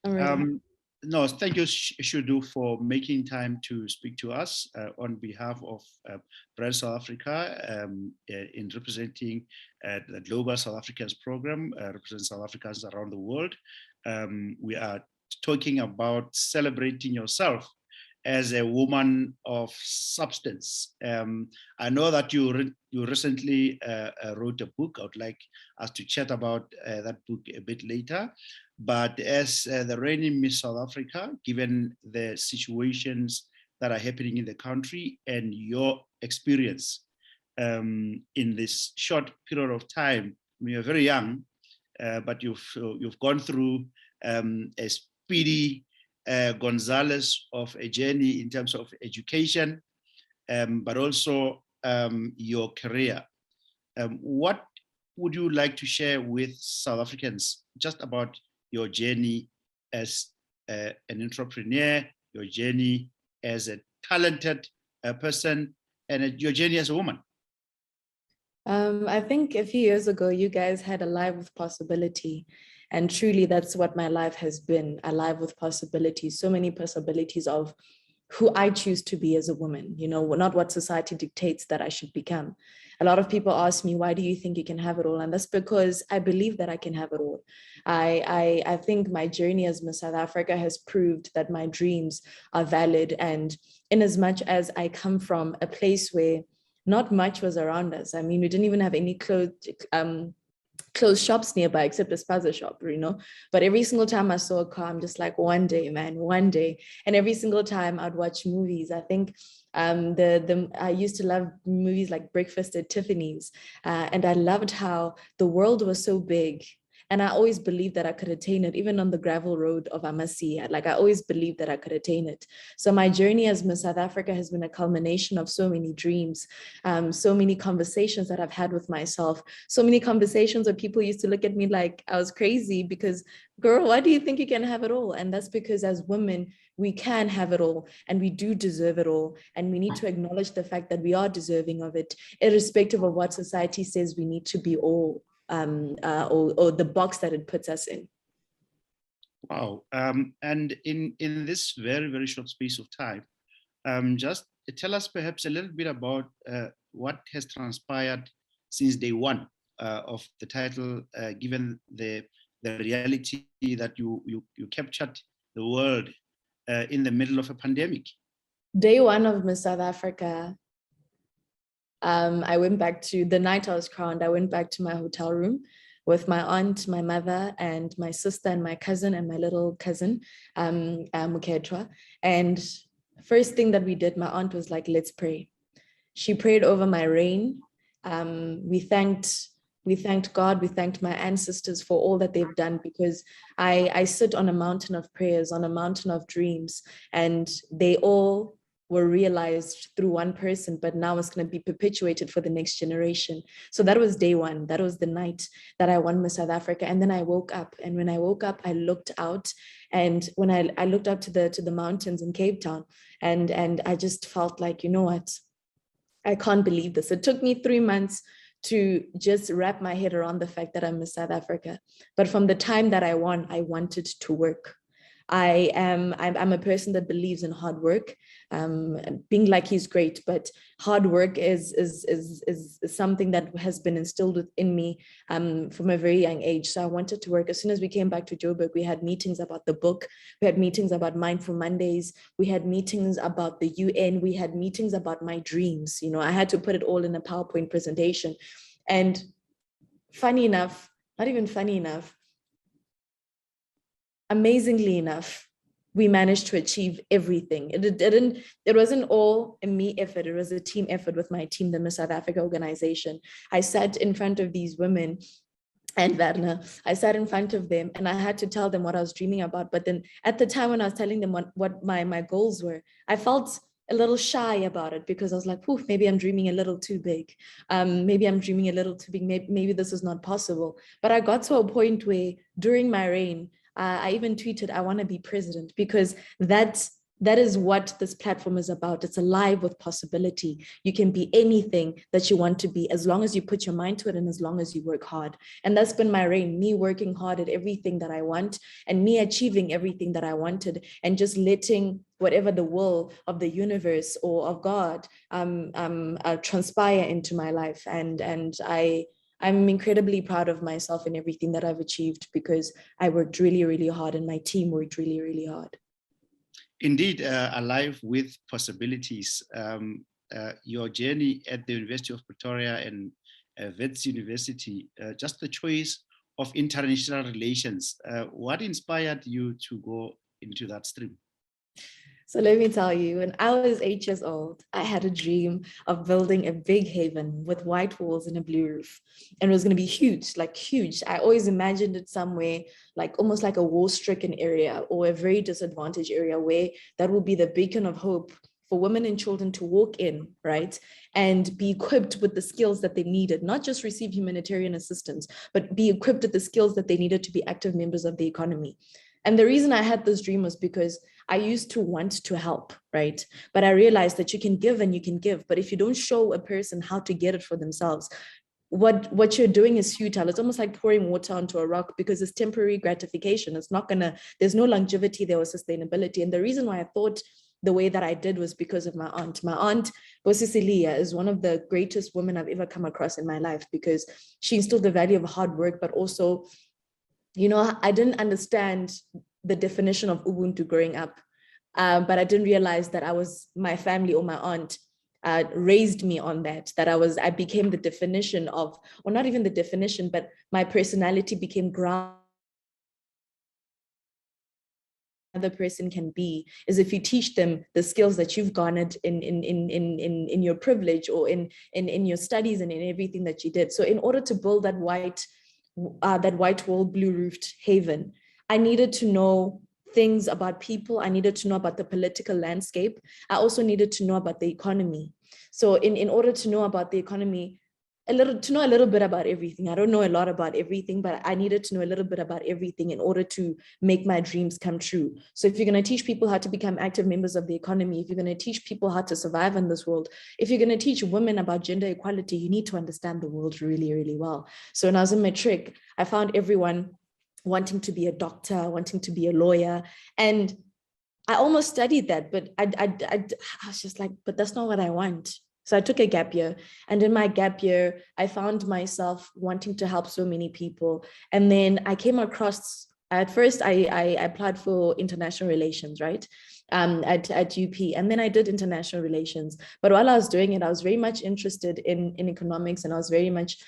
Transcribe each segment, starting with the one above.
already. No, thank you, Shudu, for making time to speak to us on behalf of Bright South Africa in representing the Global South Africans program, representing South Africans around the world. We are talking about celebrating yourself as a woman of substance. I know that you recently wrote a book. I would like us to chat about that book a bit later. But as the reigning Miss South Africa, given the situations that are happening in the country and your experience in this short period of time, I mean, you're very young, but you've gone through a speedy Gonzalez of a journey in terms of education, but also your career. What would you like to share with South Africans just about your journey as an entrepreneur, your journey as a talented person, and your journey as a woman? I think a few years ago, you guys had Alive with Possibility. And truly, that's what my life has been, alive with possibilities, so many possibilities of who I choose to be as a woman, you know, not what society dictates that I should become. A lot of people ask me, why do you think you can have it all? And that's because I believe that I can have it all. I think my journey as Miss South Africa has proved that my dreams are valid. And in as much as I come from a place where not much was around us. I mean, we didn't even have any closed shops nearby except a spaza shop, you know. But every single time I saw a car, I'm just like, one day, man, one day. And every single time I'd watch movies. I think I used to love movies like Breakfast at Tiffany's, and I loved how the world was so big. And I always believed that I could attain it, even on the gravel road of Amasi. Like I always believed that I could attain it. So my journey as Miss South Africa has been a culmination of so many dreams, so many conversations that I've had with myself, so many conversations where people used to look at me like I was crazy because, girl, why do you think you can have it all? And that's because as women, we can have it all and we do deserve it all. And we need to acknowledge the fact that we are deserving of it, irrespective of what society says we need to be all. Or the box that it puts us in. Wow. And in this very, very short space of time, just tell us perhaps a little bit about what has transpired since day one of the title, given the reality that you captured the world in the middle of a pandemic. Day one of Miss South Africa, I went back to the night I was crowned. I went back to my hotel room with my aunt, my mother, and my sister, and my cousin, and my little cousin, Muketwa. And first thing that we did, my aunt was like, let's pray. She prayed over my reign. We thanked God, we thanked my ancestors for all that they've done, because I sit on a mountain of prayers, on a mountain of dreams, and they all were realized through one person, but now it's going to be perpetuated for the next generation. So that was day one. That was the night that I won Miss South Africa. And then I woke up, and when I woke up, I looked out, and when I looked up to the mountains in Cape Town, and I just felt like, you know what, I can't believe this. It took me 3 months to just wrap my head around the fact that I'm Miss South Africa. But from the time that I won, I wanted to work. I'm a person that believes in hard work. Being lucky is great, but hard work is something that has been instilled within me from a very young age. So I wanted to work. As soon as we came back to Joburg, we had meetings about the book. We had meetings about Mindful Mondays. We had meetings about the UN. We had meetings about my dreams. You know, I had to put it all in a PowerPoint presentation. And funny enough, not even funny enough, amazingly enough, we managed to achieve everything. It wasn't all a me effort. It was a team effort with my team, the Miss South Africa organization. I sat in front of these women and Werner. I sat in front of them and I had to tell them what I was dreaming about. But then at the time when I was telling them what my goals were, I felt a little shy about it, because I was like, maybe I'm dreaming a little too big. Maybe I'm dreaming a little too big. Maybe this is not possible. But I got to a point where during my reign, I even tweeted, I want to be president, because that that is what this platform is about. It's alive with possibility. You can be anything that you want to be as long as you put your mind to it and as long as you work hard. And that's been my reign, me working hard at everything that I want and me achieving everything that I wanted and just letting whatever the will of the universe or of God transpire into my life. I'm incredibly proud of myself and everything that I've achieved because I worked really, really hard and my team worked really, really hard. Indeed, alive with possibilities. Your journey at the University of Pretoria and Wits University, just the choice of international relations. What inspired you to go into that stream? So let me tell you, when I was 8 years old, I had a dream of building a big haven with white walls and a blue roof. And it was going to be huge, like huge. I always imagined it somewhere like almost like a war-stricken area or a very disadvantaged area where that will be the beacon of hope for women and children to walk in, right? And be equipped with the skills that they needed, not just receive humanitarian assistance, but be equipped with the skills that they needed to be active members of the economy. And the reason I had this dream was because I used to want to help, right? But I realized that you can give and you can give, but if you don't show a person how to get it for themselves, what you're doing is futile. It's almost like pouring water onto a rock because it's temporary gratification. It's not gonna, there's no longevity there or sustainability. And the reason why I thought the way that I did was because of my aunt. My aunt, Bosisilia, is one of the greatest women I've ever come across in my life because she instilled the value of hard work, but also, you know, I didn't understand the definition of Ubuntu growing up, but I didn't realize that my family or my aunt raised me on that, I became the definition of, or not even the definition, but my personality became grounded. Other person can be is if you teach them the skills that you've garnered in your privilege or in your studies and in everything that you did. So in order to build that white wall, blue roofed haven, I needed to know things about people. I needed to know about the political landscape. I also needed to know about the economy. So in order to know about the economy, to know a little bit about everything. I don't know a lot about everything, but I needed to know a little bit about everything in order to make my dreams come true. So if you're going to teach people how to become active members of the economy, if you're going to teach people how to survive in this world, if you're going to teach women about gender equality, you need to understand the world really, really well. So when I was in matric, I found everyone wanting to be a doctor, wanting to be a lawyer. And I almost studied that, but I was just like, but that's not what I want. So I took a gap year, and in my gap year, I found myself wanting to help so many people. And then I came across, at first I applied for international relations, right? At UP. And then I did international relations. But while I was doing it, I was very much interested in economics, and I was very much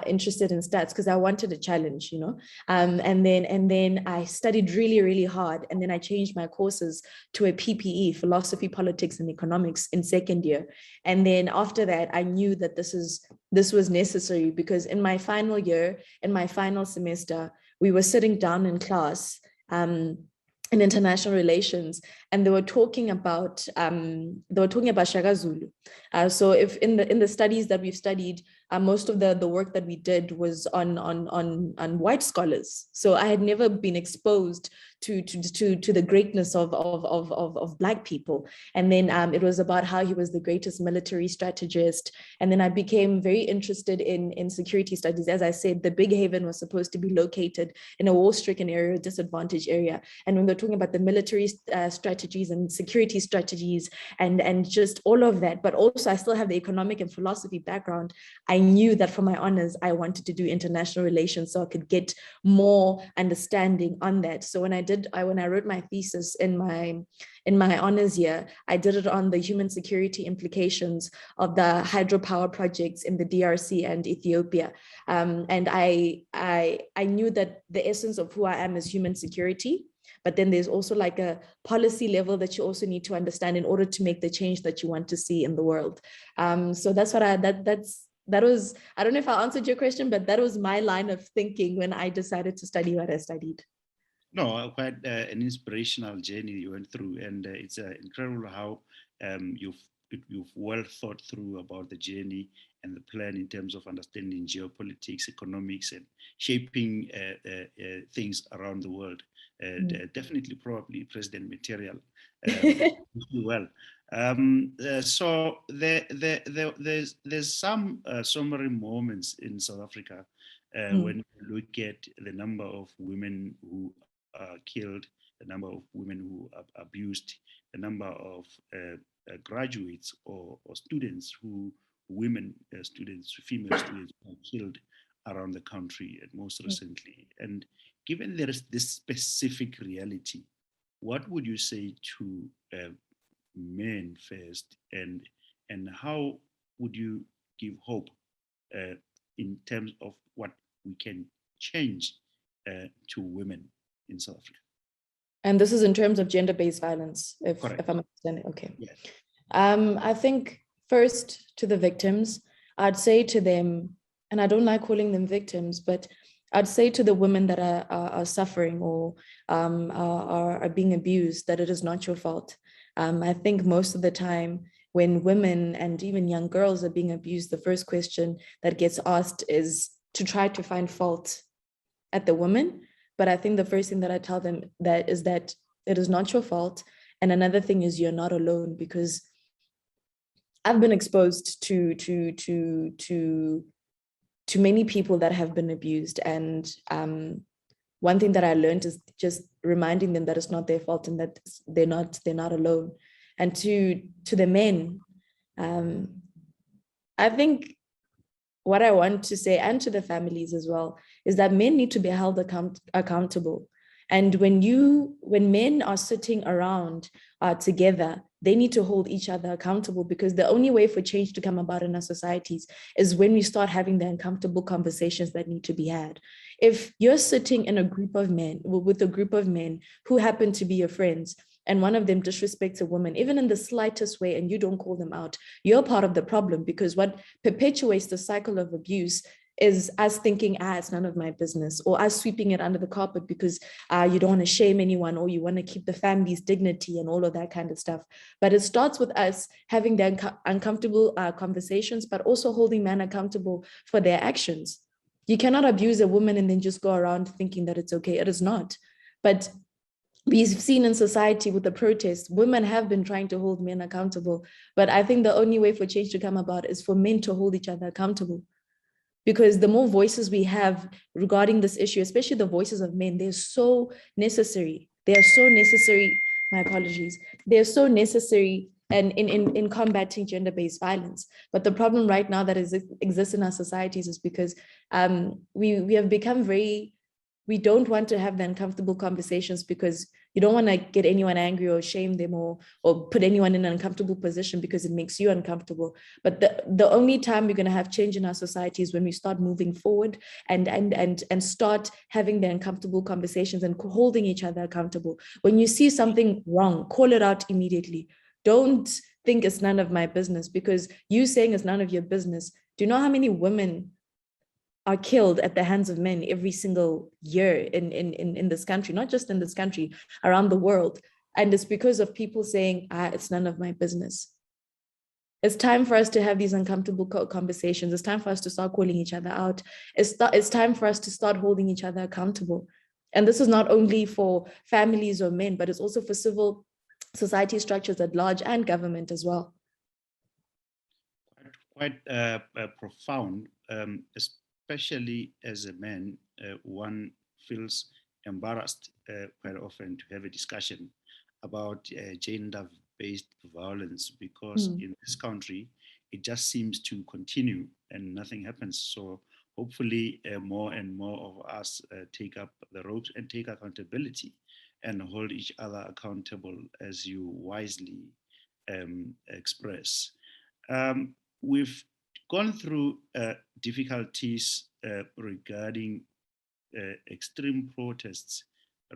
interested in stats because I wanted a challenge, you know. And then I studied really, really hard. And then I changed my courses to a PPE, philosophy, politics, and economics in second year. And then after that, I knew that this was necessary because in my final year, in my final semester, we were sitting down in class in international relations, and they were talking about Shaka Zulu. So if in the studies that we've studied, most of the work that we did was on white scholars. So I had never been exposed to the greatness of Black people. And then it was about how he was the greatest military strategist. And then I became very interested in security studies. As I said, the Big Haven was supposed to be located in a war-stricken area, disadvantaged area. And when they're talking about the military strategies and security strategies and just all of that, but also I still have the economic and philosophy background, I knew that for my honors, I wanted to do international relations so I could get more understanding on that. So when I wrote my thesis in my honors year, I did it on the human security implications of the hydropower projects in the DRC and Ethiopia. And I knew that the essence of who I am is human security. But then there's also like a policy level that you also need to understand in order to make the change that you want to see in the world. So that's what that was, I don't know if I answered your question, but that was my line of thinking when I decided to study what I studied. No, quite an inspirational journey you went through, and it's incredible how you've well thought through about the journey and the plan in terms of understanding geopolitics, economics, and shaping things around the world. definitely probably president material well. So there's some summary moments in South Africa when you look at the number of women who are killed, the number of women who are abused, the number of graduates or students who women students, female students are killed around the country, and most recently. And given there is this specific reality, what would you say to men first, and how would you give hope in terms of what we can change to women in South Africa? And this is in terms of gender-based violence, if I'm understanding. Okay. Yes. I think first to the victims, I'd say to them, and I don't like calling them victims, but I'd say to the women that are suffering or are being abused, that it is not your fault. I think most of the time when women and even young girls are being abused, the first question that gets asked is to try to find fault at the woman. But I think the first thing that I tell them that is that it is not your fault. And another thing is you're not alone, because I've been exposed to many people that have been abused. And one thing that I learned is just reminding them that it's not their fault and that they're not alone. And to the men, I think what I want to say, and to the families as well, is that men need to be held accountable. And when men are sitting around together, they need to hold each other accountable, because the only way for change to come about in our societies is when we start having the uncomfortable conversations that need to be had. If you're sitting in a group of men, with a group of men who happen to be your friends, and one of them disrespects a woman, even in the slightest way, and you don't call them out, you're part of the problem, because what perpetuates the cycle of abuse is us thinking, it's none of my business, or us sweeping it under the carpet because you don't want to shame anyone, or you want to keep the family's dignity and all of that kind of stuff. But it starts with us having the uncomfortable conversations, but also holding men accountable for their actions. You cannot abuse a woman and then just go around thinking that it's okay. It is not. But we've seen in society with the protests, women have been trying to hold men accountable. But I think the only way for change to come about is for men to hold each other accountable. Because the more voices we have regarding this issue, especially the voices of men, they're so necessary. They are so necessary. My apologies. They're so necessary and in combating gender-based violence. But the problem right now that exists in our societies is because we have become we don't want to have the uncomfortable conversations, because you don't want to get anyone angry or shame them or put anyone in an uncomfortable position because it makes you uncomfortable. But the only time we're going to have change in our society is when we start moving forward and start having the uncomfortable conversations and holding each other accountable. When you see something wrong, call it out immediately. Don't think it's none of my business, because you saying it's none of your business. Do you know how many women are killed at the hands of men every single year in this country, not just in this country, around the world? And it's because of people saying, it's none of my business. It's time for us to have these uncomfortable conversations. It's time for us to start calling each other out. It's time for us to start holding each other accountable. And this is not only for families or men, but it's also for civil society structures at large and government as well. Quite profound, especially as a man. One feels embarrassed quite often to have a discussion about gender-based violence, because in this country, it just seems to continue and nothing happens. So hopefully more and more of us take up the ropes and take accountability and hold each other accountable, as you wisely express. We've gone through difficulties regarding extreme protests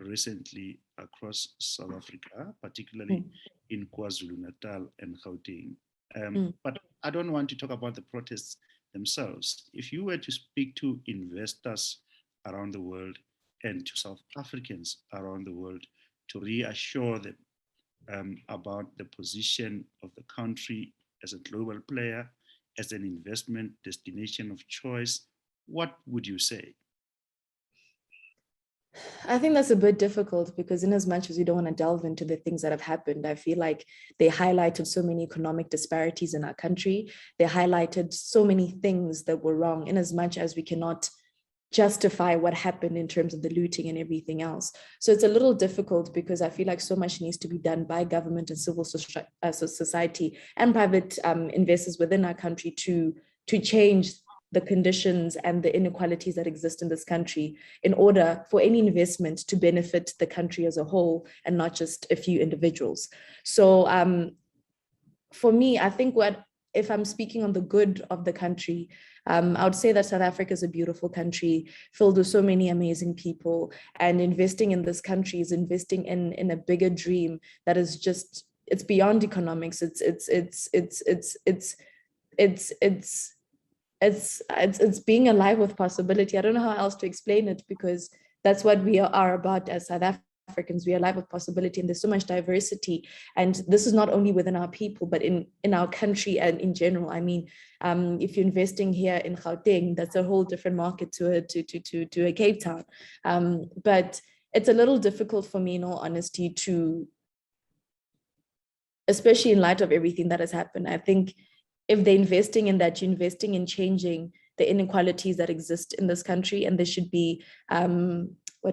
recently across South Africa, particularly in KwaZulu-Natal and Gauteng. But I don't want to talk about the protests themselves. If you were to speak to investors around the world and to South Africans around the world to reassure them about the position of the country as a global player, as an investment destination of choice, what would you say? I think that's a bit difficult because in as much as we don't want to delve into the things that have happened, I feel like they highlighted so many economic disparities in our country. They highlighted so many things that were wrong in as much as we cannot justify what happened in terms of the looting and everything else. So it's a little difficult because I feel like so much needs to be done by government and civil society and private investors within our country to change the conditions and the inequalities that exist in this country in order for any investment to benefit the country as a whole and not just a few individuals. So for me, I think if I'm speaking on the good of the country, I would say that South Africa is a beautiful country filled with so many amazing people, and investing in this country is investing in a bigger dream that is just, it's beyond economics. It's being alive with possibility. I don't know how else to explain it because that's what we are about as South Africans. We are alive with possibility, and there's so much diversity. And this is not only within our people, but in our country and in general. I mean, if you're investing here in Gauteng, that's a whole different market to a Cape Town. But it's a little difficult for me, in all honesty, especially in light of everything that has happened. I think if they're investing in that, you're investing in changing the inequalities that exist in this country, and there should be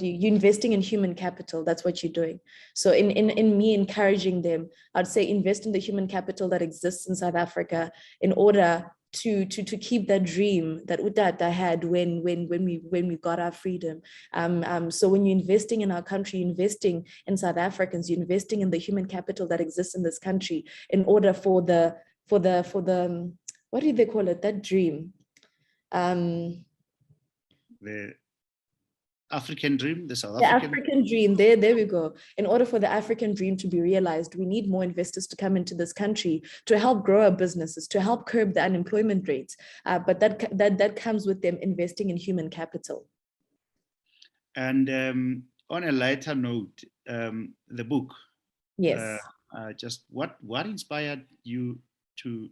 you're investing in human capital. That's what you're doing. So in me encouraging them, I'd say invest in the human capital that exists in South Africa in order to keep that dream that Utata had when we got our freedom. So when you're investing in our country, you're investing in South Africans, you're investing in the human capital that exists in this country in order for the what do they call it? That dream. The African dream, the South African dream. There we go. In order for the African dream to be realized, we need more investors to come into this country to help grow our businesses, to help curb the unemployment rates. But that comes with them investing in human capital. And on a lighter note, the book. Yes. Just what inspired you to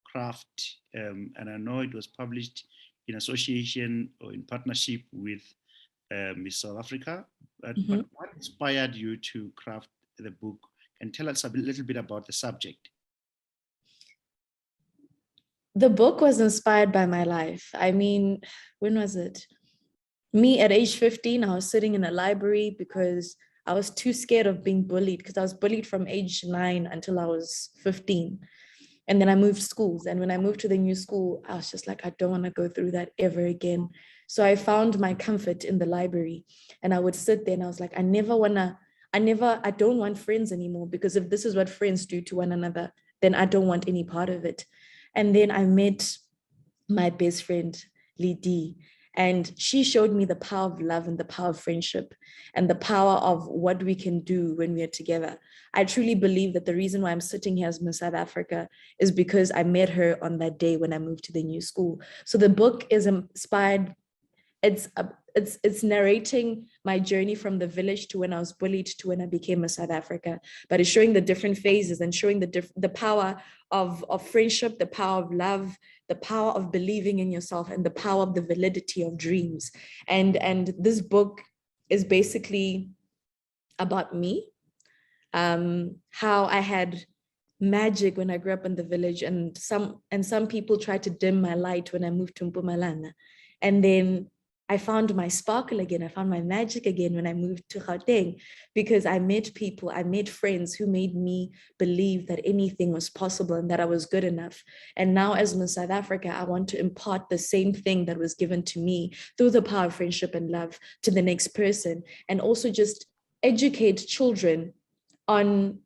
craft, and I know it was published in association or in partnership with Miss South Africa, but what inspired you to craft the book? And tell us a little bit about the subject. The book was inspired by my life. I mean, when was it? Me at age 15, I was sitting in a library because I was too scared of being bullied, because I was bullied from age 9 until I was 15. And then I moved schools. And when I moved to the new school, I was just like, I don't want to go through that ever again. So I found my comfort in the library. And I would sit there and I was like, I don't want friends anymore, because if this is what friends do to one another, then I don't want any part of it. And then I met my best friend, Lidi. And she showed me the power of love and the power of friendship and the power of what we can do when we are together. I truly believe that the reason why I'm sitting here as Miss South Africa is because I met her on that day when I moved to the new school. So the book is inspired. It's narrating my journey from the village to when I was bullied to when I became a South Africa, but it's showing the different phases and showing the power of friendship, the power of love, the power of believing in yourself, and the power of the validity of dreams. And this book is basically about me, how I had magic when I grew up in the village, and some people tried to dim my light when I moved to Mpumalanga. And then I found my sparkle again. I found my magic again when I moved to Gauteng, because I met people, I made friends who made me believe that anything was possible and that I was good enough. And now as Miss South Africa, I want to impart the same thing that was given to me through the power of friendship and love to the next person, and also just educate children on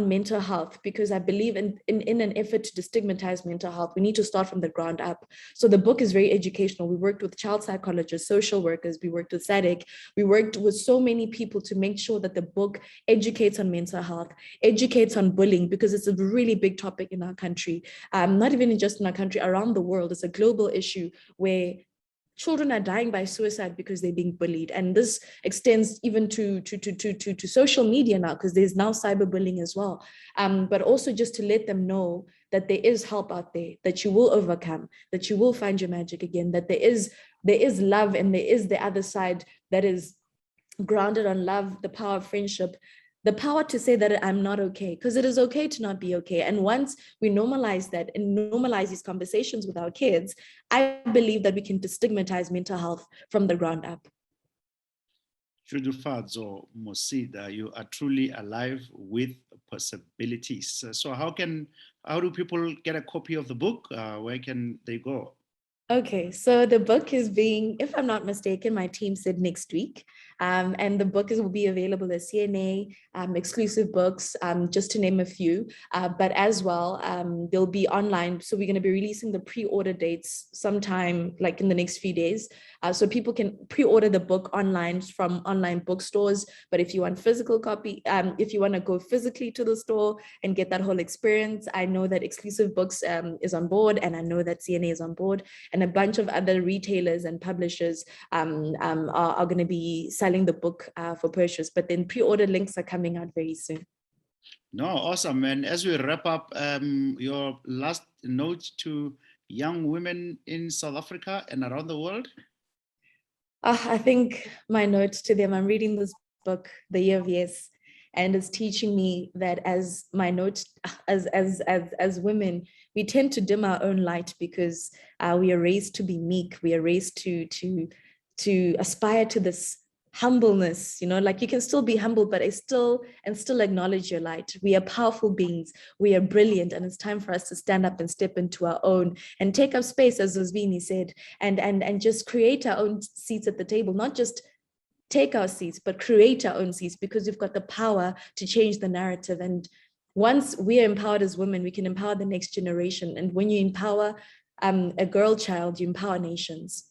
mental health, because I believe in an effort to destigmatize mental health, we need to start from the ground up. So the book is very educational. We worked with child psychologists, social workers, we worked with SADC, we worked with so many people to make sure that the book educates on mental health, educates on bullying, because it's a really big topic in our country, not even just in our country, around the world. It's a global issue where children are dying by suicide because they're being bullied. And this extends even to social media now, because there's now cyberbullying as well. But also just to let them know that there is help out there, that you will overcome, that you will find your magic again, that there is love, and there is the other side that is grounded on love, the power of friendship, the power to say that I'm not okay, because it is okay to not be okay. And once we normalize that and normalize these conversations with our kids, I believe that we can destigmatize mental health from the ground up. Shudufadzo Mosida, you are truly alive with possibilities. So how do people get a copy of the book? Where can they go? Okay, so the book is being, if I'm not mistaken, my team said next week. And the book will be available as CNA, exclusive books, just to name a few. But as well, they'll be online. So we're going to be releasing the pre-order dates sometime like in the next few days. So people can pre-order the book online from online bookstores. But if you want physical copy, if you want to go physically to the store and get that whole experience, I know that Exclusive Books is on board, and I know that CNA is on board, and a bunch of other retailers and publishers are going to be selling the book for purchase. But then pre-order links are coming out very soon. No, awesome. And as we wrap up, your last note to young women in South Africa and around the world? I think my note to them, I'm reading this book, The Year of Yes, and it's teaching me that as my note, as women, we tend to dim our own light because we are raised to be meek. We are raised to aspire to this humbleness, like you can still be humble, but still acknowledge your light. We are powerful beings. We are brilliant, and it's time for us to stand up and step into our own and take up space, as Zosvini said, and just create our own seats at the table, not just take our seats, but create our own seats, because we've got the power to change the narrative. And once we are empowered as women, we can empower the next generation. And when you empower a girl child, you empower nations.